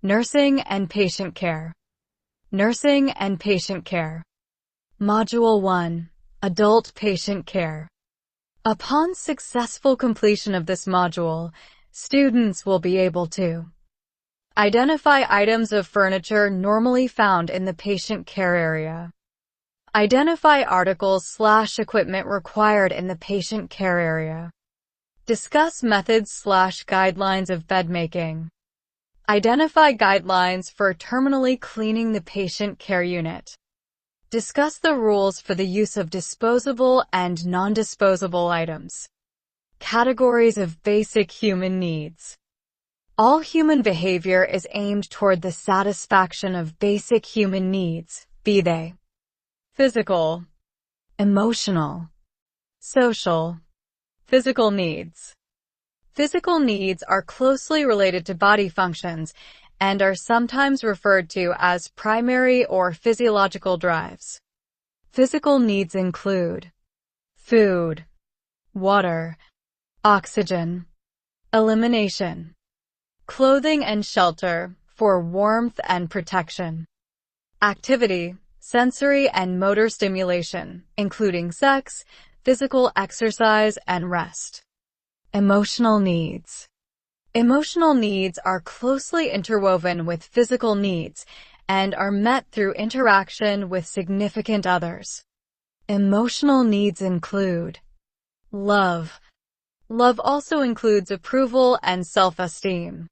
Nursing and Patient Care. Nursing and Patient Care. Module 1. Adult Patient Care. Upon successful completion of this module, students will be able to identify items of furniture normally found in the patient care area. Identify articles/equipment required in the patient care area. Discuss methods/guidelines of bed making. Identify guidelines for terminally cleaning the patient care unit. Discuss the rules for the use of disposable and non-disposable items. Categories of basic human needs. All human behavior is aimed toward the satisfaction of basic human needs, be they physical, emotional, social. Physical needs. Physical needs are closely related to body functions and are sometimes referred to as primary or physiological drives. Physical needs include food, water, oxygen, elimination, clothing and shelter for warmth and protection, activity, sensory and motor stimulation, including sex, physical exercise, and rest. Emotional needs. Emotional needs are closely interwoven with physical needs and are met through interaction with significant others. Emotional needs include love. Love also includes approval and self-esteem.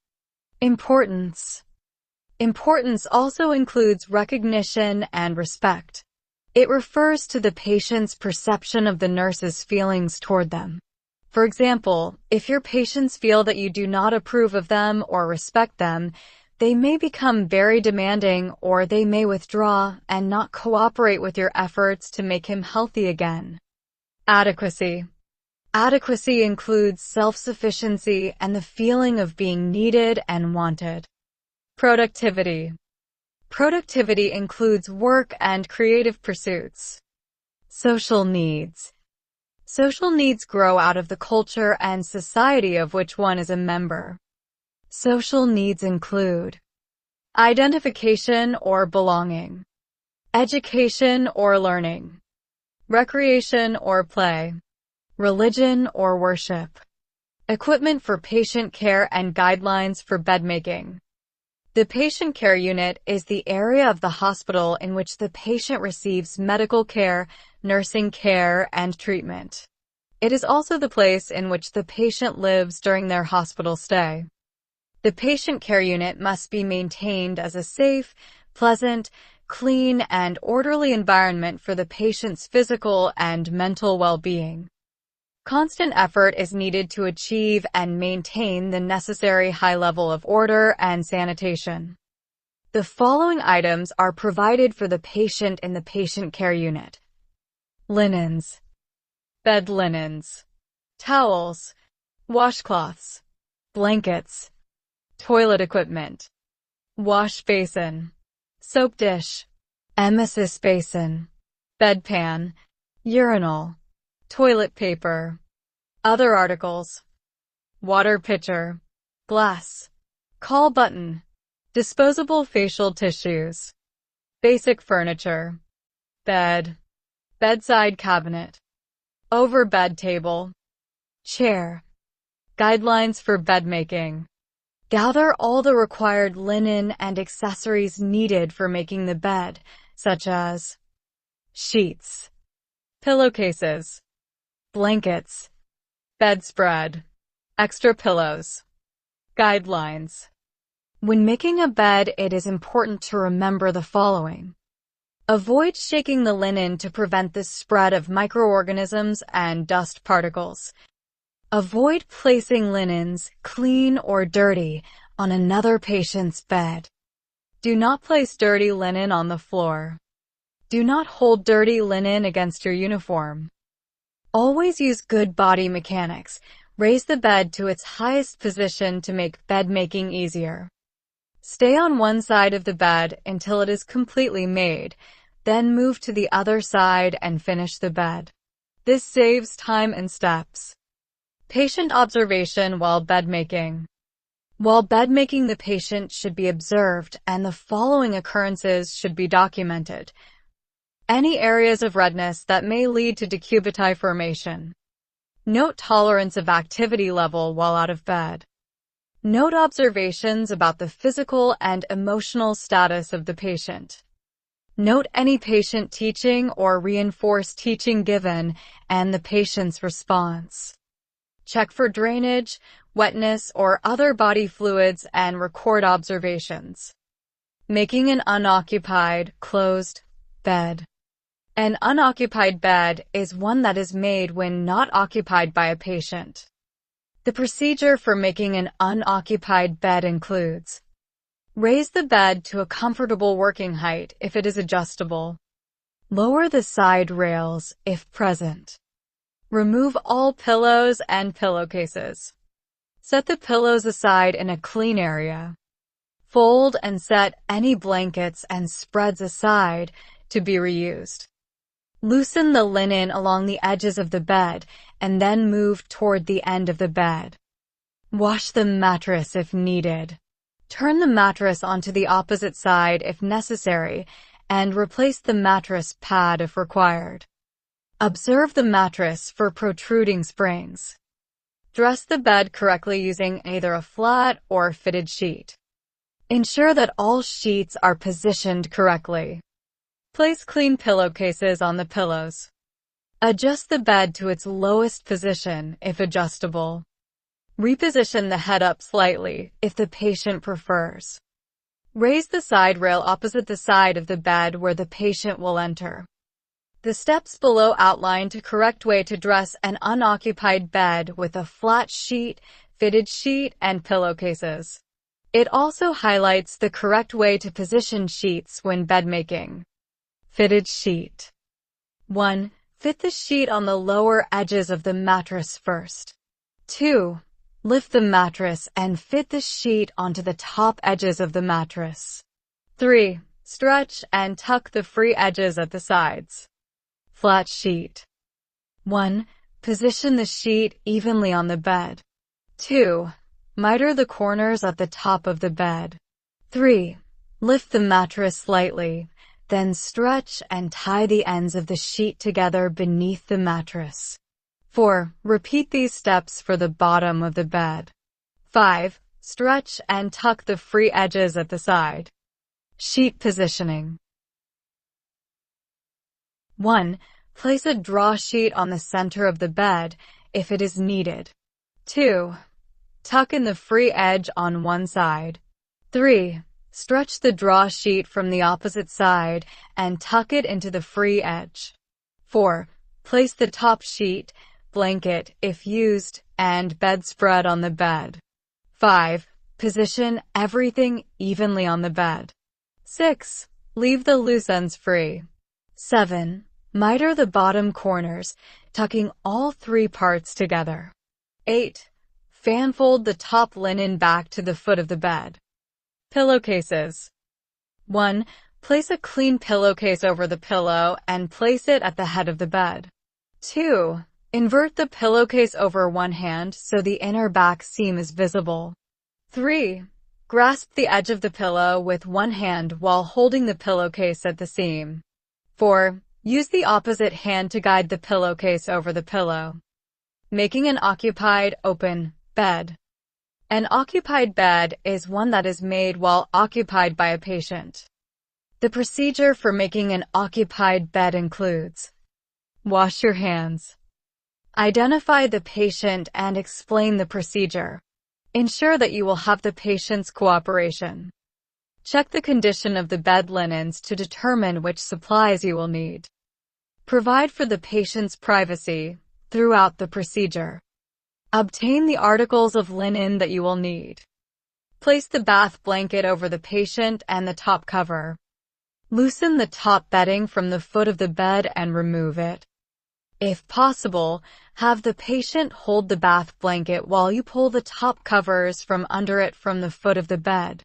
Importance. Importance also includes recognition and respect. It refers to the patient's perception of the nurse's feelings toward them. For example, if your patients feel that you do not approve of them or respect them, they may become very demanding, or they may withdraw and not cooperate with your efforts to make him healthy again. Adequacy. Adequacy includes self-sufficiency and the feeling of being needed and wanted. Productivity. Productivity includes work and creative pursuits. Social needs. Social needs grow out of the culture and society of which one is a member. Social needs include identification or belonging, education or learning, recreation or play, religion or worship, equipment for patient care and guidelines for bedmaking. The patient care unit is the area of the hospital in which the patient receives medical care, nursing care, and treatment. It is also the place in which the patient lives during their hospital stay. The patient care unit must be maintained as a safe, pleasant, clean, and orderly environment for the patient's physical and mental well-being. Constant effort is needed to achieve and maintain the necessary high level of order and sanitation. The following items are provided for the patient in the patient care unit. Linens, bed linens, towels, washcloths, blankets, toilet equipment, wash basin, soap dish, emesis basin, bedpan, urinal, toilet paper, other articles, water pitcher, glass, call button, disposable facial tissues, basic furniture, bed, bedside cabinet, over bed table, chair, guidelines for bed making. Gather all the required linen and accessories needed for making the bed, such as sheets, pillowcases, blankets, bedspread, extra pillows. Guidelines. When making a bed, it is important to remember the following. Avoid shaking the linen to prevent the spread of microorganisms and dust particles. Avoid placing linens, clean or dirty, on another patient's bed. Do not place dirty linen on the floor. Do not hold dirty linen against your uniform. Always use good body mechanics. Raise the bed to its highest position to make bed making easier. Stay on one side of the bed until it is completely made, then move to the other side and finish the bed. This saves time and steps. Patient observation while bed making. While bed making, the patient should be observed and the following occurrences should be documented. Any areas of redness that may lead to decubiti formation. Note tolerance of activity level while out of bed. Note observations about the physical and emotional status of the patient. Note any patient teaching or reinforced teaching given and the patient's response. Check for drainage, wetness, or other body fluids and record observations. Making an unoccupied, closed bed. An unoccupied bed is one that is made when not occupied by a patient. The procedure for making an unoccupied bed includes: raise the bed to a comfortable working height if it is adjustable. Lower the side rails if present. Remove all pillows and pillowcases. Set the pillows aside in a clean area. Fold and set any blankets and spreads aside to be reused. Loosen the linen along the edges of the bed and then move toward the end of the bed. Wash the mattress if needed. Turn the mattress onto the opposite side if necessary and replace the mattress pad if required. Observe the mattress for protruding springs. Dress the bed correctly using either a flat or fitted sheet. Ensure that all sheets are positioned correctly. Place clean pillowcases on the pillows. Adjust the bed to its lowest position if adjustable. Reposition the head up slightly if the patient prefers. Raise the side rail opposite the side of the bed where the patient will enter. The steps below outline the correct way to dress an unoccupied bed with a flat sheet, fitted sheet, and pillowcases. It also highlights the correct way to position sheets when bed making. Fitted sheet. 1. Fit the sheet on the lower edges of the mattress first. 2. Lift the mattress and fit the sheet onto the top edges of the mattress. 3. Stretch and tuck the free edges at the sides. Flat sheet. 1. Position the sheet evenly on the bed. 2. Miter the corners at the top of the bed. 3. Lift the mattress slightly, then stretch and tie the ends of the sheet together beneath the mattress. 4. Repeat these steps for the bottom of the bed. 5. Stretch and tuck the free edges at the side. Sheet positioning. 1. Place a draw sheet on the center of the bed if it is needed. 2. Tuck in the free edge on one side. 3. Stretch the draw sheet from the opposite side and tuck it into the free edge. 4. Place the top sheet, blanket, if used, and bedspread on the bed. 5. Position everything evenly on the bed. 6. Leave the loose ends free. 7. Miter the bottom corners, tucking all three parts together. 8. Fan fold the top linen back to the foot of the bed. Pillowcases. 1. Place a clean pillowcase over the pillow and place it at the head of the bed. 2. Invert the pillowcase over one hand so the inner back seam is visible. 3. Grasp the edge of the pillow with one hand while holding the pillowcase at the seam. 4. Use the opposite hand to guide the pillowcase over the pillow. Making an occupied, open bed. An occupied bed is one that is made while occupied by a patient. The procedure for making an occupied bed includes: wash your hands. Identify the patient and explain the procedure. Ensure that you will have the patient's cooperation. Check the condition of the bed linens to determine which supplies you will need. Provide for the patient's privacy throughout the procedure. Obtain the articles of linen that you will need. Place the bath blanket over the patient and the top cover. Loosen the top bedding from the foot of the bed and remove it. If possible, have the patient hold the bath blanket while you pull the top covers from under it from the foot of the bed.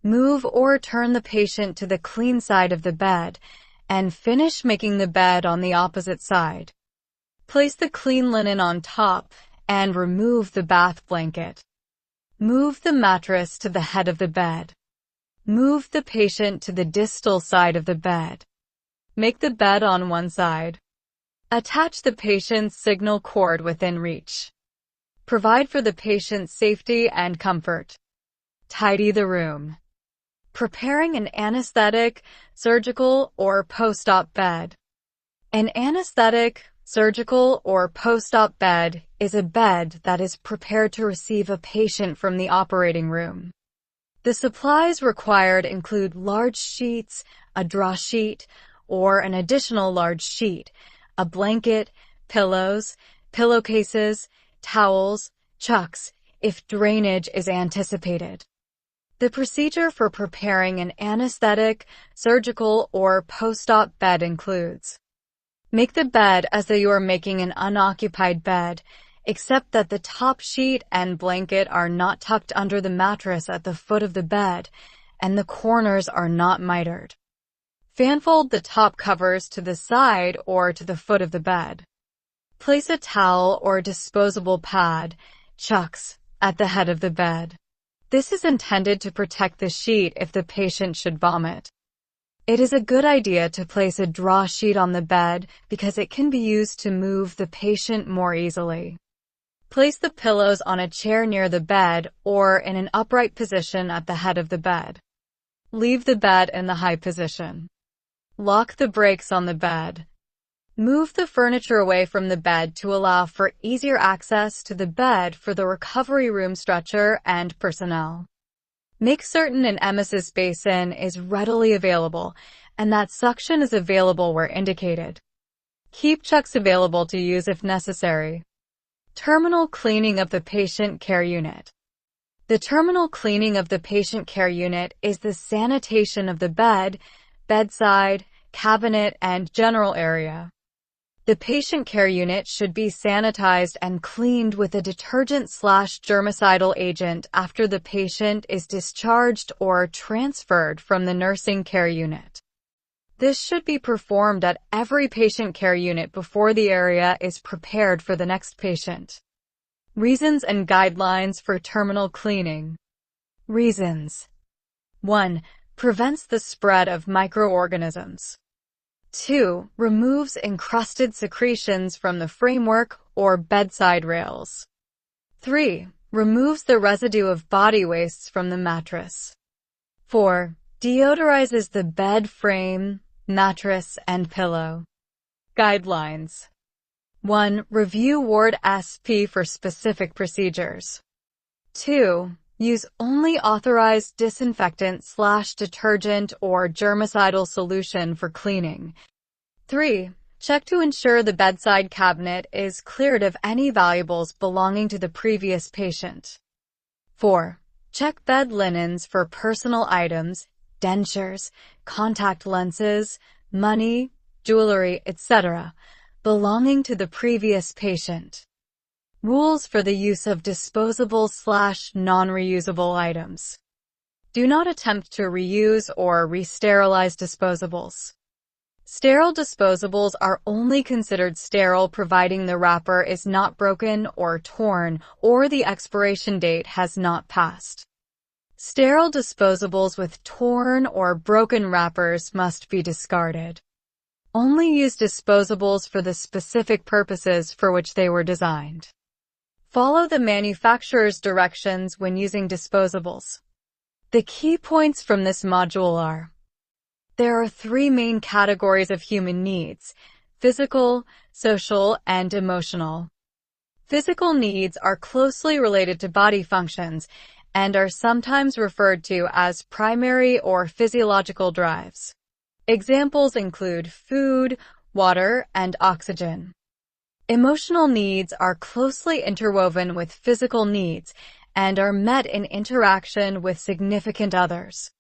Move or turn the patient to the clean side of the bed and finish making the bed on the opposite side. Place the clean linen on top and remove the bath blanket. Move the mattress to the head of the bed. Move the patient to the distal side of the bed. Make the bed on one side. Attach the patient's signal cord within reach. Provide for the patient's safety and comfort. Tidy the room. Preparing an anesthetic, surgical, or post-op bed. An anesthetic, surgical, or post-op bed is a bed that is prepared to receive a patient from the operating room. The supplies required include large sheets, a draw sheet, or an additional large sheet, a blanket, pillows, pillowcases, towels, chucks, if drainage is anticipated. The procedure for preparing an anesthetic, surgical, or post-op bed includes: make the bed as though you are making an unoccupied bed, except that the top sheet and blanket are not tucked under the mattress at the foot of the bed, and the corners are not mitered. Fanfold the top covers to the side or to the foot of the bed. Place a towel or disposable pad, chucks, at the head of the bed. This is intended to protect the sheet if the patient should vomit. It is a good idea to place a draw sheet on the bed because it can be used to move the patient more easily. Place the pillows on a chair near the bed or in an upright position at the head of the bed. Leave the bed in the high position. Lock the brakes on the bed. Move the furniture away from the bed to allow for easier access to the bed for the recovery room stretcher and personnel. Make certain an emesis basin is readily available and that suction is available where indicated. Keep chucks available to use if necessary. Terminal cleaning of the patient care unit. The terminal cleaning of the patient care unit is the sanitation of the bed, bedside, cabinet, and general area. The patient care unit should be sanitized and cleaned with a detergent/germicidal agent after the patient is discharged or transferred from the nursing care unit. This should be performed at every patient care unit before the area is prepared for the next patient. Reasons and guidelines for terminal cleaning. Reasons. 1. Prevents the spread of microorganisms. 2. Removes encrusted secretions from the framework or bedside rails. 3. Removes the residue of body wastes from the mattress. 4. Deodorizes the bed frame, mattress, and pillow. Guidelines. 1. Review Ward SP for specific procedures. 2. Use only authorized disinfectant/detergent or germicidal solution for cleaning. 3. Check to ensure the bedside cabinet is cleared of any valuables belonging to the previous patient. 4. Check bed linens for personal items, dentures, contact lenses, money, jewelry, etc., belonging to the previous patient. Rules for the use of disposable/non-reusable items. Do not attempt to reuse or re-sterilize disposables. Sterile disposables are only considered sterile providing the wrapper is not broken or torn or the expiration date has not passed. Sterile disposables with torn or broken wrappers must be discarded. Only use disposables for the specific purposes for which they were designed. Follow the manufacturer's directions when using disposables. The key points from this module are: there are 3 main categories of human needs: physical, social, and emotional. Physical needs are closely related to body functions and are sometimes referred to as primary or physiological drives. Examples include food, water, and oxygen. Emotional needs are closely interwoven with physical needs and are met in interaction with significant others.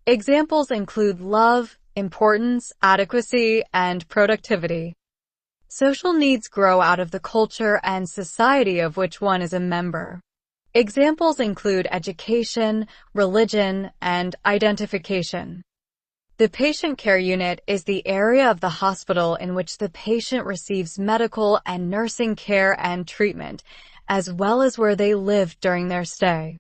Examples include love, importance, adequacy, and productivity. Social needs grow out of the culture and society of which one is a member. Examples include education, religion, and identification. The patient care unit is the area of the hospital in which the patient receives medical and nursing care and treatment, as well as where they live during their stay.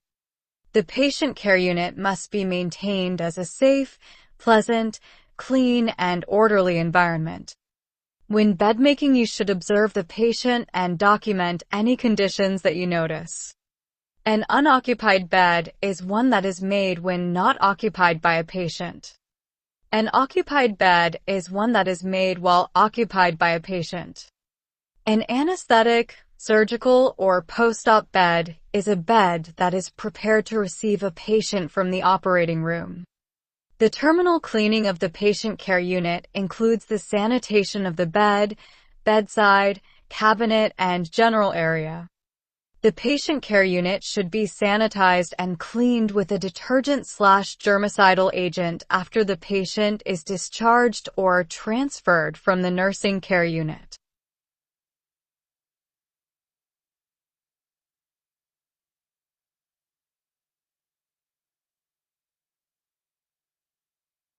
The patient care unit must be maintained as a safe, pleasant, clean, and orderly environment. When bedmaking, you should observe the patient and document any conditions that you notice. An unoccupied bed is one that is made when not occupied by a patient. An occupied bed is one that is made while occupied by a patient. An anesthetic, surgical, or post-op bed is a bed that is prepared to receive a patient from the operating room. The terminal cleaning of the patient care unit includes the sanitation of the bed, bedside, cabinet, and general area. The patient care unit should be sanitized and cleaned with a detergent/germicidal agent after the patient is discharged or transferred from the nursing care unit.